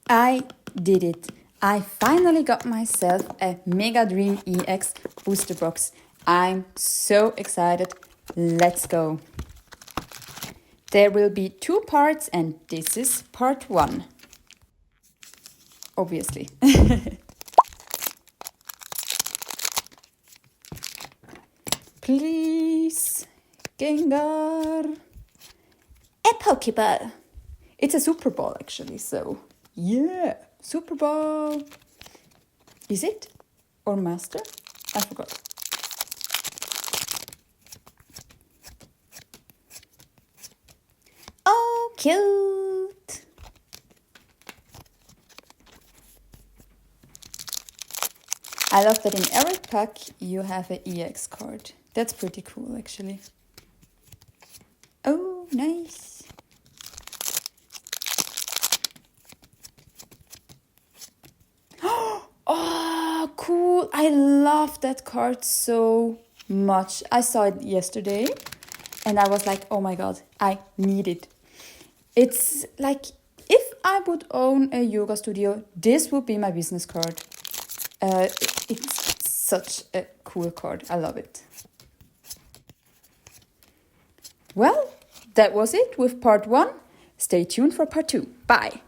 I did it. I finally got myself a Mega Dream EX booster box. I'm so excited. Let's go. There will be 2 parts and this is part 1. Obviously. Please, Gengar. A Pokeball. It's a Super Ball actually, so yeah, Super Ball. Is it? Or Master? I forgot. Oh, cute! I love that in every pack you have an EX card. That's pretty cool actually. Oh, nice! Oh, cool! I love that card so much. I saw it yesterday and I was like, oh my god, I need it. It's like, if I would own a yoga studio, this would be my business card. It's such a cool card. I love it. Well, that was it with part 1. Stay tuned for part 2. Bye!